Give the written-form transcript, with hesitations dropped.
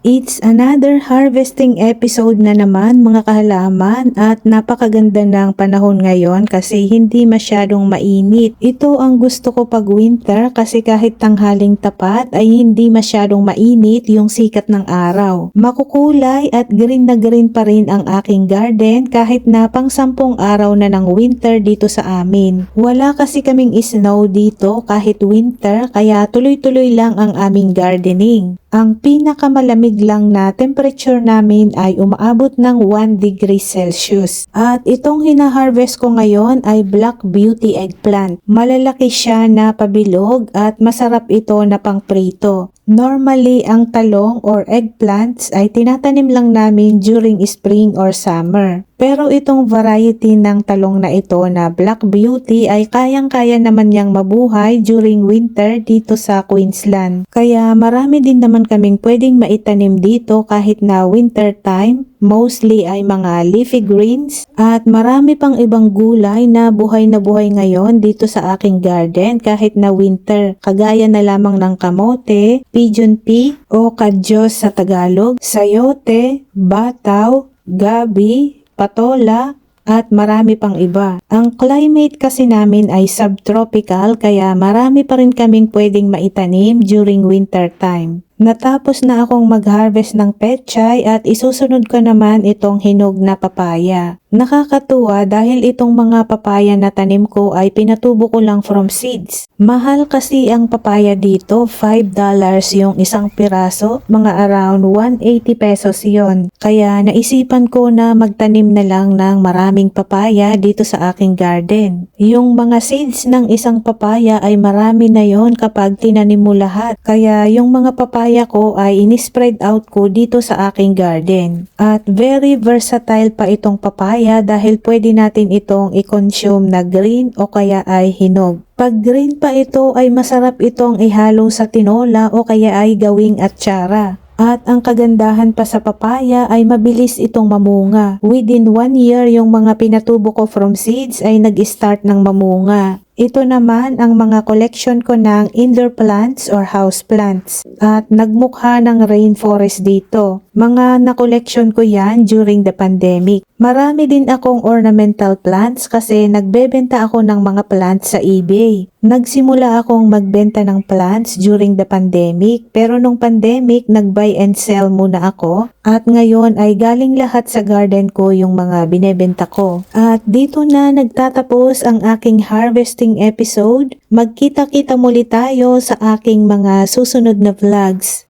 It's another harvesting episode na naman mga kahalaman at napakaganda ng panahon ngayon kasi hindi masyadong mainit. Ito ang gusto ko pag winter kasi kahit tanghaling tapat ay hindi masyadong mainit yung sikat ng araw. Makukulay at green na green pa rin ang aking garden kahit na pang 10 araw na ng winter dito sa amin. Wala kasi kaming snow dito kahit winter kaya tuloy-tuloy lang ang aming gardening. Ang pinakamalamig lang na temperature namin ay umaabot ng 1 degree Celsius. At itong hina-harvest ko ngayon ay Black Beauty eggplant. Malalaki siya na pabilog at masarap ito na pangprito. Normally, ang talong or eggplants ay tinatanim lang namin during spring or summer. Pero itong variety ng talong na ito na Black Beauty ay kayang-kaya naman niyang mabuhay during winter dito sa Queensland. Kaya marami din naman kaming pwedeng maitanim dito kahit na winter time. Mostly ay mga leafy greens at marami pang ibang gulay na buhay ngayon dito sa aking garden kahit na winter. Kagaya na lamang ng kamote, pigeon pea o kadyos sa Tagalog, sayote, bataw, gabi, patola, at marami pang iba. Ang climate kasi namin ay subtropical kaya marami pa rin kaming pwedeng maitanim during winter time. Natapos na akong mag-harvest ng pechay at isusunod ko naman itong hinog na papaya. Nakakatuwa dahil itong mga papaya na tanim ko ay pinatubo ko lang from seeds. Mahal kasi ang papaya dito, $5 yung isang piraso, mga around 180 pesos yon. Kaya naisipan ko na magtanim na lang ng maraming papaya dito sa aking garden. Yung mga seeds ng isang papaya ay marami na yon kapag tinanim mo lahat. Kaya yung mga papaya ko ay in-spread out ko dito sa aking garden. At very versatile pa itong papaya dahil pwede natin itong i-consume na green o kaya ay hinog. Pag green pa ito ay masarap itong ihalo sa tinola o kaya ay gawing atsara. At ang kagandahan pa sa papaya ay mabilis itong mamunga. Within 1 year yung mga pinatubo ko from seeds ay nag-start ng mamunga. Ito naman ang mga collection ko ng indoor plants or house plants at nagmukha ng rainforest dito. Mga na-collection ko yan during the pandemic. Marami din akong ornamental plants kasi nagbebenta ako ng mga plants sa eBay. Nagsimula akong magbenta ng plants during the pandemic pero nung pandemic nag-buy and sell muna ako at ngayon ay galing lahat sa garden ko yung mga binebenta ko. At dito na nagtatapos ang aking harvesting episode. Magkita-kita muli tayo sa aking mga susunod na vlogs.